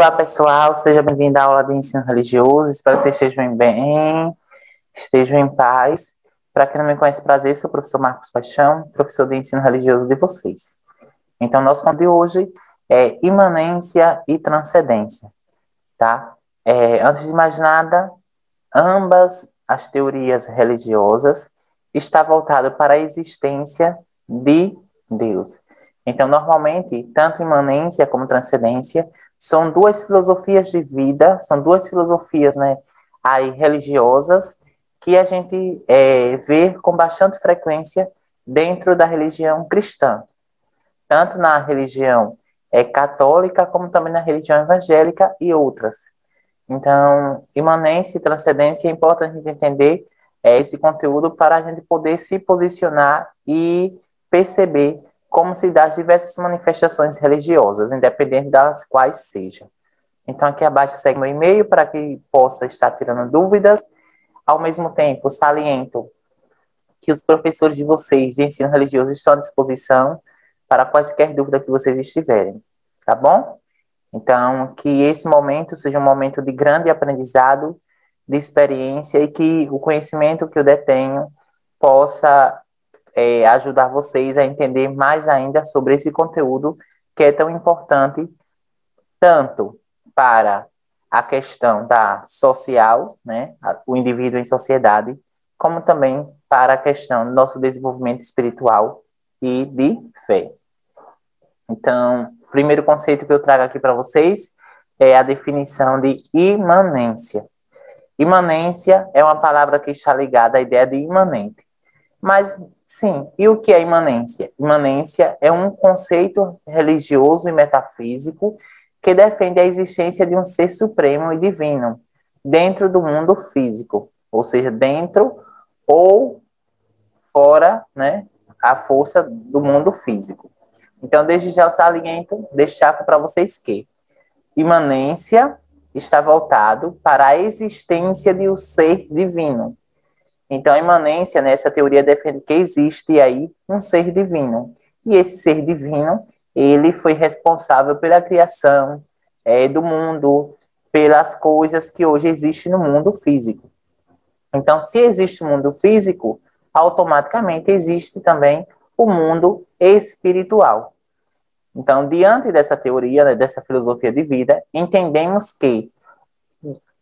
Olá, pessoal, seja bem-vindo à aula de ensino religioso. Espero que vocês estejam bem, estejam em paz. Para quem não me conhece, prazer, sou o professor Marcos Paixão, professor de ensino religioso de vocês. Então, nosso conteúdo de hoje é imanência e transcendência, tá? Antes de mais nada, ambas as teorias religiosas estão voltadas para a existência de Deus. Então, normalmente, tanto imanência como transcendência são duas filosofias de vida, são duas filosofias, né, aí, religiosas, que a gente vê com bastante frequência dentro da religião cristã, tanto na religião católica, como também na religião evangélica e outras. Então, imanência e transcendência é importante a gente entender esse conteúdo para a gente poder se posicionar e perceber como se dá as diversas manifestações religiosas, independente das quais sejam. Então, aqui abaixo segue meu e-mail para que possa estar tirando dúvidas. Ao mesmo tempo, saliento que os professores de vocês de ensino religioso estão à disposição para quaisquer dúvidas que vocês estiverem, tá bom? Então, que esse momento seja um momento de grande aprendizado, de experiência, e que o conhecimento que eu detenho possa ajudar vocês a entender mais ainda sobre esse conteúdo que é tão importante, tanto para a questão da social, né, o indivíduo em sociedade, como também para a questão do nosso desenvolvimento espiritual e de fé. Então, o primeiro conceito que eu trago aqui para vocês é a definição de imanência. Imanência é uma palavra que está ligada à ideia de imanente. Mas, sim, e o que é imanência? Imanência é um conceito religioso e metafísico que defende a existência de um ser supremo e divino dentro do mundo físico, ou seja, dentro ou fora, né, a força do mundo físico. Então, desde já eu saliento, destaco para vocês que imanência está voltado para a existência de um ser divino. Então, a imanência, nessa teoria, defende que existe aí um ser divino. E esse ser divino, ele foi responsável pela criação do mundo, pelas coisas que hoje existem no mundo físico. Então, se existe o mundo físico, automaticamente existe também o mundo espiritual. Então, diante dessa teoria, né, dessa filosofia de vida, entendemos que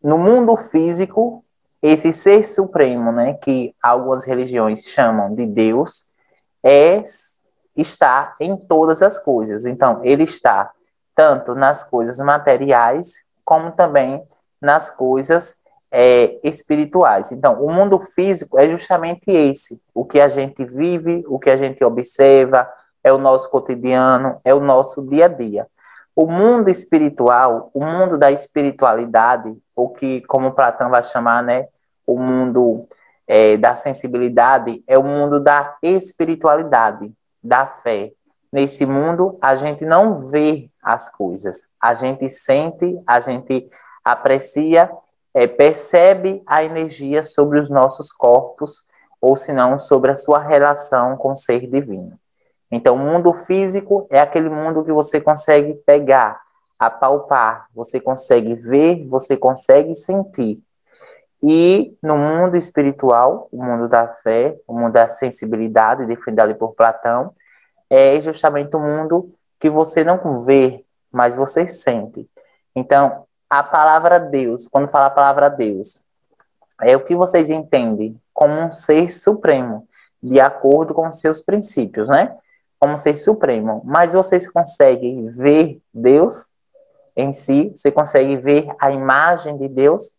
no mundo físico, esse ser supremo, né, que algumas religiões chamam de Deus, está em todas as coisas. Então, ele está tanto nas coisas materiais, como também nas coisas espirituais. Então, o mundo físico é justamente esse, o que a gente vive, o que a gente observa, é o nosso cotidiano, é o nosso dia a dia. O mundo espiritual, o mundo da espiritualidade, o que, como Platão vai chamar, né, o mundo da sensibilidade, é o mundo da espiritualidade, da fé. Nesse mundo, a gente não vê as coisas, a gente sente, a gente aprecia, percebe a energia sobre os nossos corpos, ou se não, sobre a sua relação com o ser divino. Então, o mundo físico é aquele mundo que você consegue pegar, apalpar, você consegue ver, você consegue sentir. E no mundo espiritual, o mundo da fé, o mundo da sensibilidade, defendido ali por Platão, é justamente o mundo que você não vê, mas você sente. Então, a palavra Deus, quando fala a palavra Deus, é o que vocês entendem como um ser supremo, de acordo com os seus princípios, né? Como ser supremo, mas vocês conseguem ver Deus em si? Você consegue ver a imagem de Deus?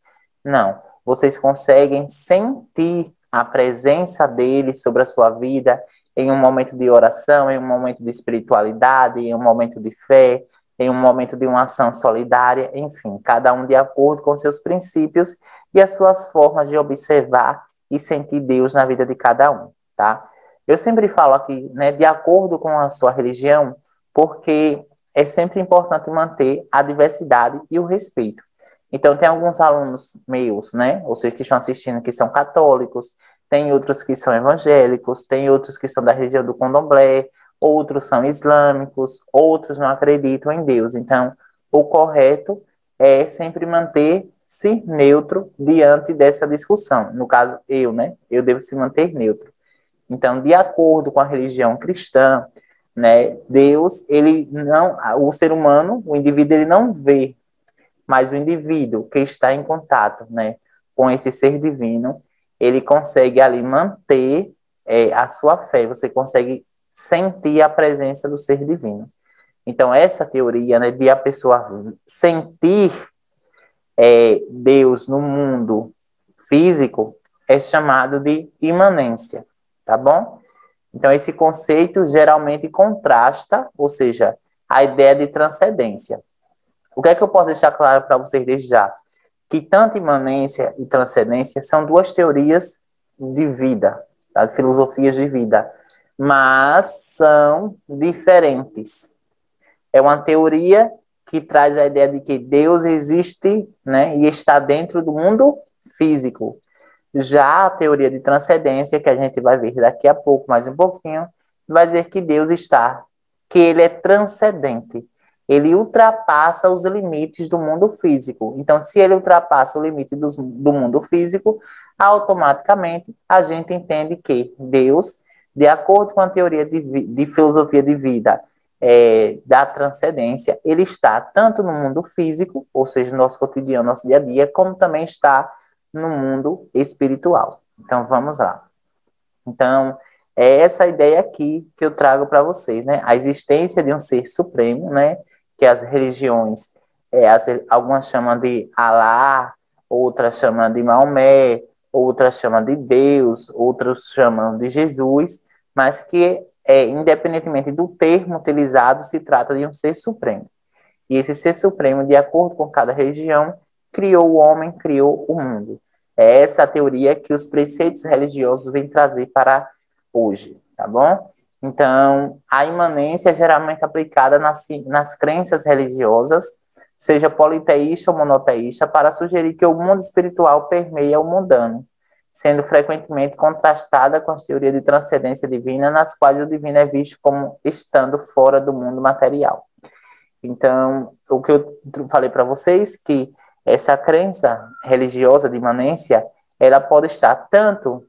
Não. Vocês conseguem sentir a presença dele sobre a sua vida em um momento de oração, em um momento de espiritualidade, em um momento de fé, em um momento de uma ação solidária, enfim, cada um de acordo com seus princípios e as suas formas de observar e sentir Deus na vida de cada um, tá? Eu sempre falo aqui, né, de acordo com a sua religião, porque é sempre importante manter a diversidade e o respeito. Então, tem alguns alunos meus, né, ou seja, que estão assistindo, que são católicos, tem outros que são evangélicos, tem outros que são da religião do Candomblé, outros são islâmicos, outros não acreditam em Deus. Então, o correto é sempre manter-se neutro diante dessa discussão. No caso, eu, né? Eu devo se manter neutro. Então, de acordo com a religião cristã, né, Deus, ele não, o ser humano, o indivíduo, ele não vê, mas o indivíduo que está em contato, né, com esse ser divino, ele consegue ali manter a sua fé, você consegue sentir a presença do ser divino. Então, essa teoria, né, de a pessoa sentir Deus no mundo físico é chamado de imanência, tá bom? Então, esse conceito geralmente contrasta, ou seja, a ideia de transcendência. O que é que eu posso deixar claro para vocês desde já? Que tanto imanência e transcendência são duas teorias de vida, tá? De filosofias de vida, mas são diferentes. É uma teoria que traz a ideia de que Deus existe, né, e está dentro do mundo físico. Já a teoria de transcendência, que a gente vai ver daqui a pouco, mais um pouquinho, vai dizer que Deus está, que ele é transcendente. Ele ultrapassa os limites do mundo físico. Então, se ele ultrapassa o limite do mundo físico, automaticamente a gente entende que Deus, de acordo com a teoria de filosofia de vida da transcendência, ele está tanto no mundo físico, ou seja, no nosso cotidiano, nosso dia a dia, como também está no mundo espiritual. Então, vamos lá. Então, é essa ideia aqui que eu trago para vocês, né? A existência de um ser supremo, né? Que as religiões, algumas chamam de Alá, outras chamam de Maomé, outras chamam de Deus, outros chamam de Jesus, mas que, independentemente do termo utilizado, se trata de um ser supremo. E esse ser supremo, de acordo com cada religião, criou o homem, criou o mundo. É essa a teoria que os preceitos religiosos vêm trazer para hoje, tá bom? Então, a imanência é geralmente aplicada nas crenças religiosas, seja politeísta ou monoteísta, para sugerir que o mundo espiritual permeia o mundano, sendo frequentemente contrastada com as teorias de transcendência divina, nas quais o divino é visto como estando fora do mundo material. Então, o que eu falei para vocês, que essa crença religiosa de imanência, ela pode estar tanto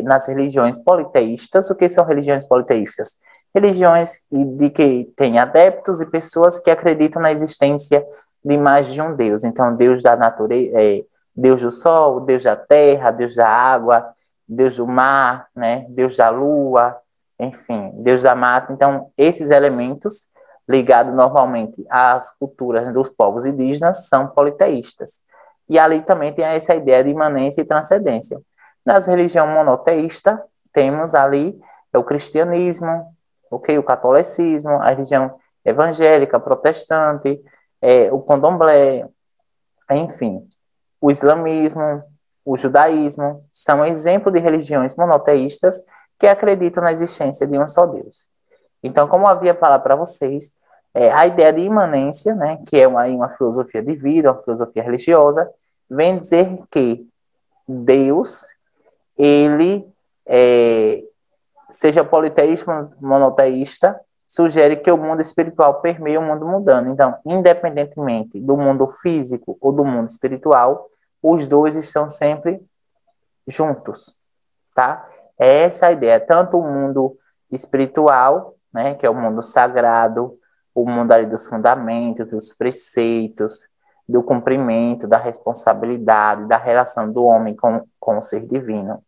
nas religiões politeístas. O que são religiões politeístas? Religiões de que têm adeptos e pessoas que acreditam na existência de mais de um Deus. Então, Deus da natureza, Deus do sol, Deus da terra, Deus da água, Deus do mar, né? Deus da lua, enfim, Deus da mata. Então, esses elementos ligados normalmente às culturas dos povos indígenas são politeístas. E ali também tem essa ideia de imanência e transcendência. Nas religiões monoteístas, temos ali o cristianismo, o catolicismo, a religião evangélica, protestante, o candomblé, enfim, o islamismo, o judaísmo, são exemplos de religiões monoteístas que acreditam na existência de um só Deus. Então, como eu havia falado para vocês, a ideia de imanência, né, que é uma filosofia de vida, uma filosofia religiosa, vem dizer que Deus, ele, seja politeísta ou monoteísta, sugere que o mundo espiritual permeia o mundo mundano. Então, independentemente do mundo físico ou do mundo espiritual, os dois estão sempre juntos, tá? É essa a ideia, tanto o mundo espiritual, né, que é o mundo sagrado, o mundo ali dos fundamentos, dos preceitos, do cumprimento, da responsabilidade, da relação do homem com o ser divino.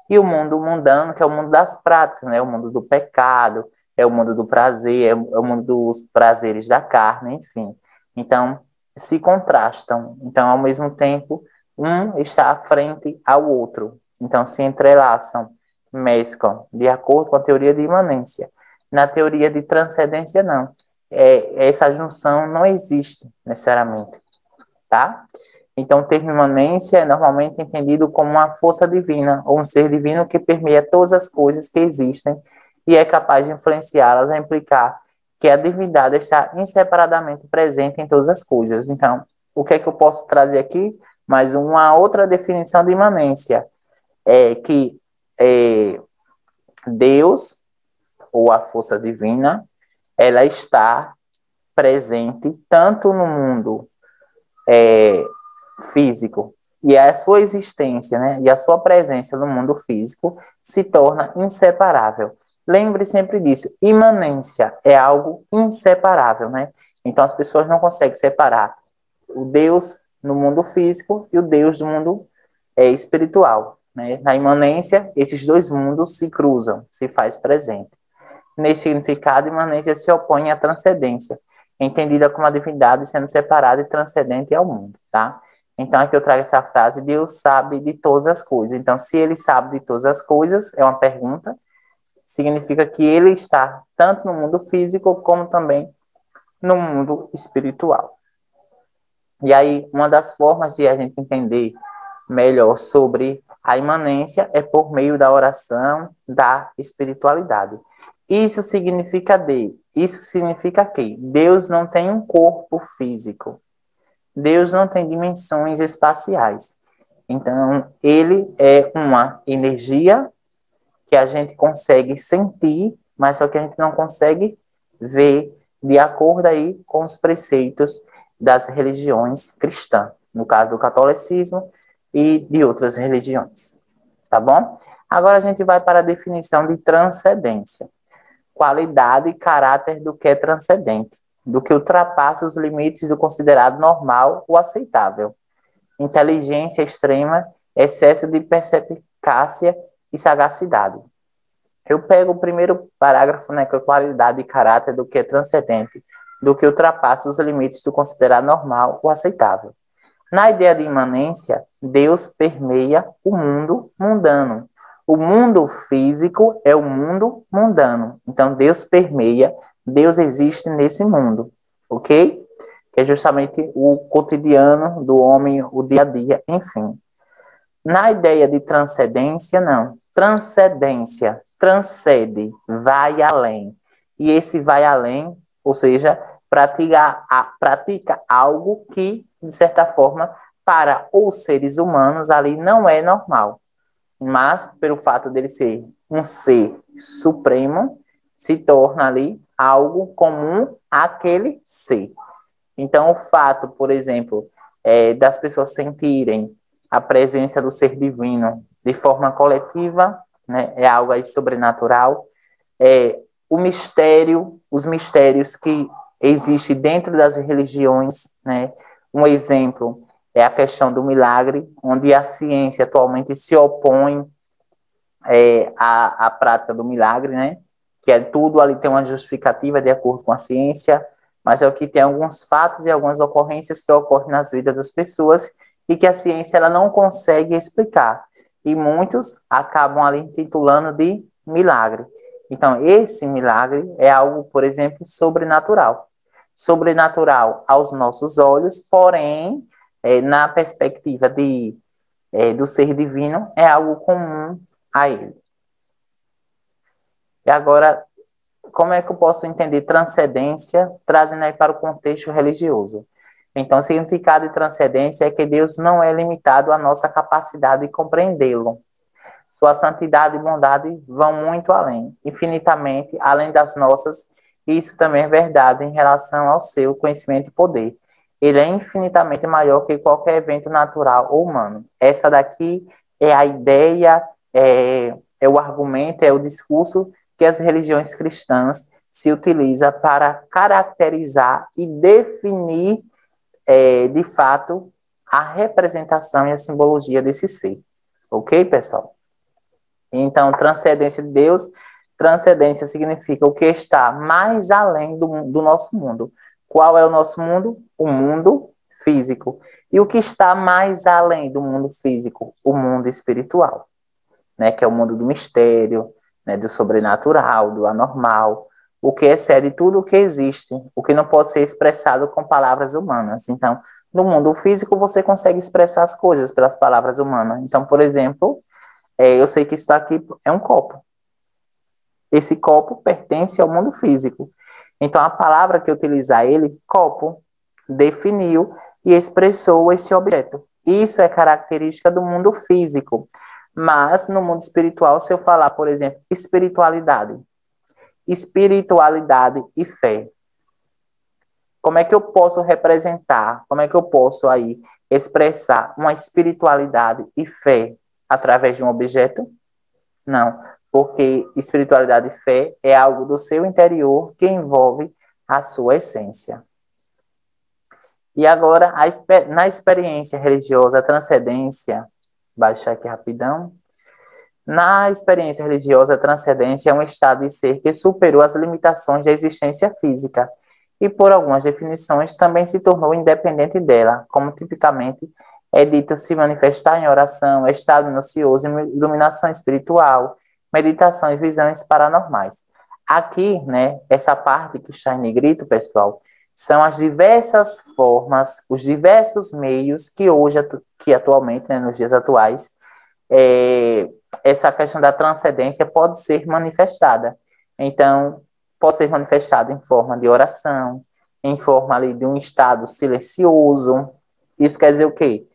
E o mundo mundano, que é o mundo das práticas, né? O mundo do pecado, é o mundo do prazer, é o mundo dos prazeres da carne, enfim. Então, se contrastam. Então, ao mesmo tempo, um está à frente ao outro. Então, se entrelaçam, mesclam, de acordo com a teoria de imanência. Na teoria de transcendência, não. Essa junção não existe necessariamente, tá? Então, o termo imanência é normalmente entendido como uma força divina, ou um ser divino que permeia todas as coisas que existem e é capaz de influenciá-las a implicar que a divindade está inseparadamente presente em todas as coisas. Então, o que é que eu posso trazer aqui? Mais uma outra definição de imanência, é que Deus, ou a força divina, ela está presente tanto no mundo físico e a sua existência, né, e a sua presença no mundo físico se torna inseparável. Lembre sempre disso, imanência é algo inseparável, né? Então as pessoas não conseguem separar o Deus no mundo físico e o Deus do mundo espiritual, né? Na imanência, esses dois mundos se cruzam, se faz presente. Nesse significado, imanência se opõe à transcendência, entendida como a divindade sendo separada e transcendente ao mundo, tá? Então, aqui eu trago essa frase, Deus sabe de todas as coisas. Então, se ele sabe de todas as coisas, é uma pergunta, significa que ele está tanto no mundo físico como também no mundo espiritual. E aí, uma das formas de a gente entender melhor sobre a imanência é por meio da oração, da espiritualidade. Isso significa que Deus não tem um corpo físico. Deus não tem dimensões espaciais. Então, ele é uma energia que a gente consegue sentir, mas só que a gente não consegue ver de acordo aí com os preceitos das religiões cristãs, no caso do catolicismo e de outras religiões, tá bom? Agora a gente vai para a definição de transcendência. Qualidade e caráter do que é transcendente, do que ultrapassa os limites do considerado normal ou aceitável. Inteligência extrema, excesso de perspicácia e sagacidade. Eu pego o primeiro parágrafo, né, que é qualidade e caráter do que é transcendente, do que ultrapassa os limites do considerado normal ou aceitável. Na ideia de imanência, Deus permeia o mundo mundano. O mundo físico é o mundo mundano. Então, Deus permeia, Deus existe nesse mundo, ok? Que é justamente o cotidiano do homem, o dia a dia, enfim. Na ideia de transcendência, não. Transcendência, transcende, vai além. E esse vai além, ou seja, pratica algo que, de certa forma, para os seres humanos ali não é normal. Mas, pelo fato dele ser um ser supremo, se torna ali algo comum àquele ser. Então, o fato, por exemplo, das pessoas sentirem a presença do ser divino de forma coletiva, né, é algo aí sobrenatural. O mistério, os mistérios que existem dentro das religiões, né? Um exemplo é a questão do milagre, onde a ciência atualmente se opõe à prática do milagre, né? Que é tudo ali tem uma justificativa de acordo com a ciência, mas é o que tem alguns fatos e algumas ocorrências que ocorrem nas vidas das pessoas e que a ciência ela não consegue explicar. E muitos acabam ali intitulando de milagre. Então, esse milagre é algo, por exemplo, sobrenatural. Sobrenatural aos nossos olhos, porém, na perspectiva do ser divino, é algo comum a ele. E agora, como é que eu posso entender transcendência, trazendo aí para o contexto religioso? Então, o significado de transcendência é que Deus não é limitado à nossa capacidade de compreendê-lo. Sua santidade e bondade vão muito além, infinitamente além das nossas, e isso também é verdade em relação ao seu conhecimento e poder. Ele é infinitamente maior que qualquer evento natural ou humano. Essa daqui é a ideia, é o argumento, é o discurso que as religiões cristãs se utilizam para caracterizar e definir, de fato, a representação e a simbologia desse ser. Ok, pessoal? Então, transcendência de Deus, transcendência significa o que está mais além do nosso mundo. Qual é o nosso mundo? O mundo físico. E o que está mais além do mundo físico? O mundo espiritual, né? Que é o mundo do mistério, né? Do sobrenatural, do anormal, o que excede tudo o que existe, o que não pode ser expressado com palavras humanas. Então, no mundo físico, você consegue expressar as coisas pelas palavras humanas. Então, por exemplo, eu sei que isso aqui é um copo. Esse copo pertence ao mundo físico. Então, a palavra que utilizar ele, copo, definiu e expressou esse objeto. Isso é característica do mundo físico. Mas, no mundo espiritual, se eu falar, por exemplo, espiritualidade e fé. Como é que eu posso representar, como é que eu posso aí expressar uma espiritualidade e fé através de um objeto? Não, porque espiritualidade e fé é algo do seu interior que envolve a sua essência. E agora, na experiência religiosa, a transcendência, baixar aqui rapidão. Na experiência religiosa, a transcendência é um estado de ser que superou as limitações da existência física e, por algumas definições, também se tornou independente dela, como tipicamente é dito se manifestar em oração, estado minucioso, iluminação espiritual, meditação e visões paranormais. Aqui, né, essa parte que está em negrito, pessoal, são as diversas formas, os diversos meios que hoje, que atualmente, né, nos dias atuais, essa questão da transcendência pode ser manifestada. Então, pode ser manifestada em forma de oração, em forma ali de um estado silencioso. Isso quer dizer o quê?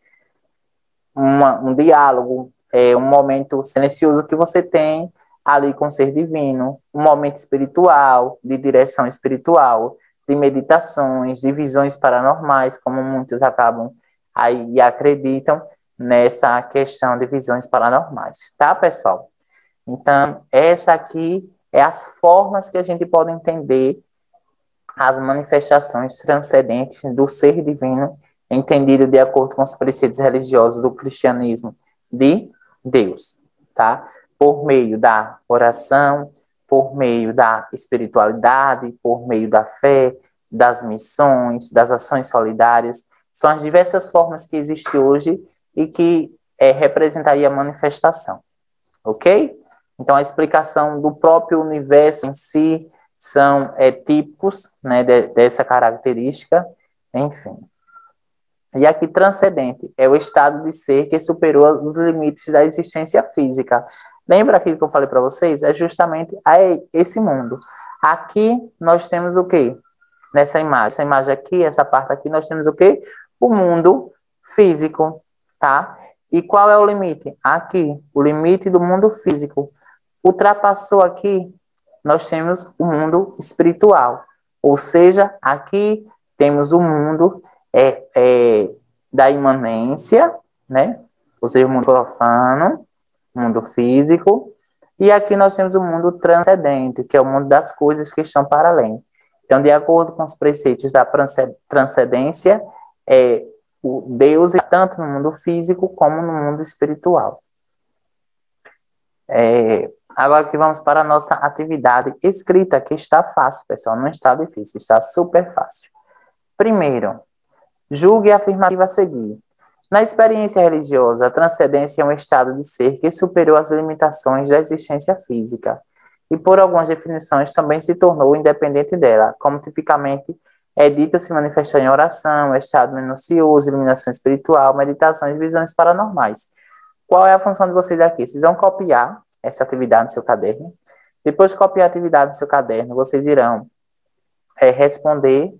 Um diálogo, um momento silencioso que você tem ali com o ser divino, um momento espiritual, de direção espiritual, de meditações, de visões paranormais, como muitos acabam aí e acreditam nessa questão de visões paranormais, tá, pessoal? Então, essa aqui é as formas que a gente pode entender as manifestações transcendentes do ser divino, entendido de acordo com os preceitos religiosos do cristianismo de Deus, tá? Por meio da oração, por meio da espiritualidade, por meio da fé, das missões, das ações solidárias. São as diversas formas que existem hoje e que representaria a manifestação, ok? Então, a explicação do próprio universo em si são típicos, né, dessa característica, enfim. E aqui, transcendente é o estado de ser que superou os limites da existência física. Lembra aquilo que eu falei para vocês? É justamente esse mundo. Aqui nós temos o quê? Nessa imagem. Essa imagem aqui, essa parte aqui, nós temos o quê? O mundo físico, tá? E qual é o limite? Aqui, o limite do mundo físico. Ultrapassou aqui, nós temos o mundo espiritual. Ou seja, aqui temos o mundo da imanência, né? Ou seja, o mundo profano, o mundo físico. E aqui nós temos o mundo transcendente, que é o mundo das coisas que estão para além. Então, de acordo com os preceitos da transcendência, o Deus está tanto no mundo físico como no mundo espiritual. Agora que vamos para a nossa atividade escrita, que está fácil, pessoal, não está difícil, está super fácil. Primeiro, julgue a afirmativa a seguir. Na experiência religiosa, a transcendência é um estado de ser que superou as limitações da existência física e, por algumas definições, também se tornou independente dela, como tipicamente é dito se manifestar em oração, estado minucioso, iluminação espiritual, meditações e visões paranormais. Qual é a função de vocês aqui? Vocês vão copiar essa atividade no seu caderno. Depois de copiar a atividade no seu caderno, vocês irão responder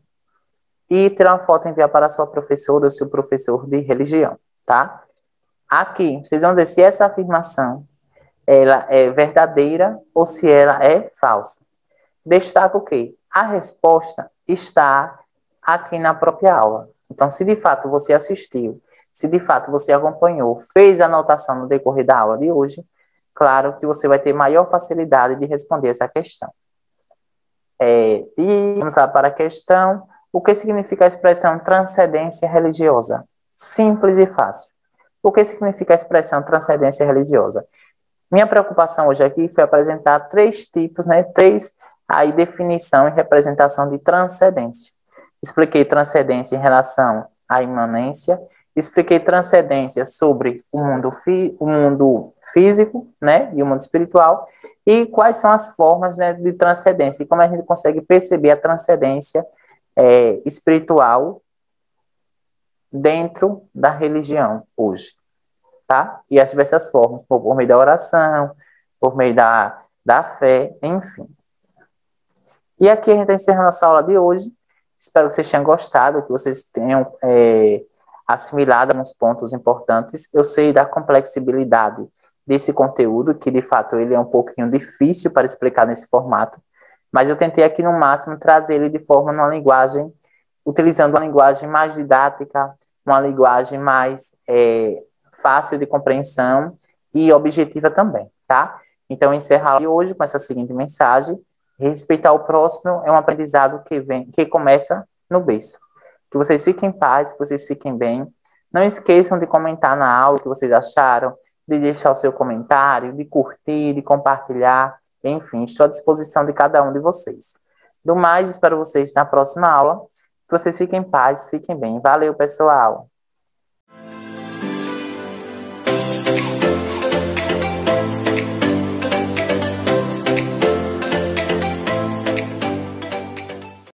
e tirar uma foto e enviar para a sua professora ou seu professor de religião, tá? Aqui, vocês vão dizer se essa afirmação ela é verdadeira ou se ela é falsa. Destaca o quê? A resposta está aqui na própria aula. Então, se de fato você assistiu, se de fato você acompanhou, fez a anotação no decorrer da aula de hoje, claro que você vai ter maior facilidade de responder essa questão. E vamos lá para a questão. O que significa a expressão transcendência religiosa? Simples e fácil. O que significa a expressão transcendência religiosa? Minha preocupação hoje aqui foi apresentar 3 tipos, né? 3 aí definição e representação de transcendência. Expliquei transcendência em relação à imanência, expliquei transcendência sobre o mundo físico, né, e o mundo espiritual, e quais são as formas, né, de transcendência, e como a gente consegue perceber a transcendência espiritual dentro da religião hoje, tá? E as diversas formas, por meio da oração, por meio da fé, enfim. E aqui a gente está encerrando nossa aula de hoje. Espero que vocês tenham gostado, que vocês tenham assimilado alguns pontos importantes. Eu sei da complexibilidade desse conteúdo, que de fato ele é um pouquinho difícil para explicar nesse formato, mas eu tentei aqui no máximo trazer ele de forma numa linguagem utilizando uma linguagem mais didática, uma linguagem mais fácil de compreensão e objetiva também, tá? Então, encerrar hoje com essa seguinte mensagem: respeitar o próximo é um aprendizado que começa no berço. Que vocês fiquem em paz, que vocês fiquem bem. Não esqueçam de comentar na aula o que vocês acharam, de deixar o seu comentário, de curtir, de compartilhar. Enfim, estou à disposição de cada um de vocês. Do mais, espero vocês na próxima aula. Que vocês fiquem em paz, fiquem bem. Valeu, pessoal!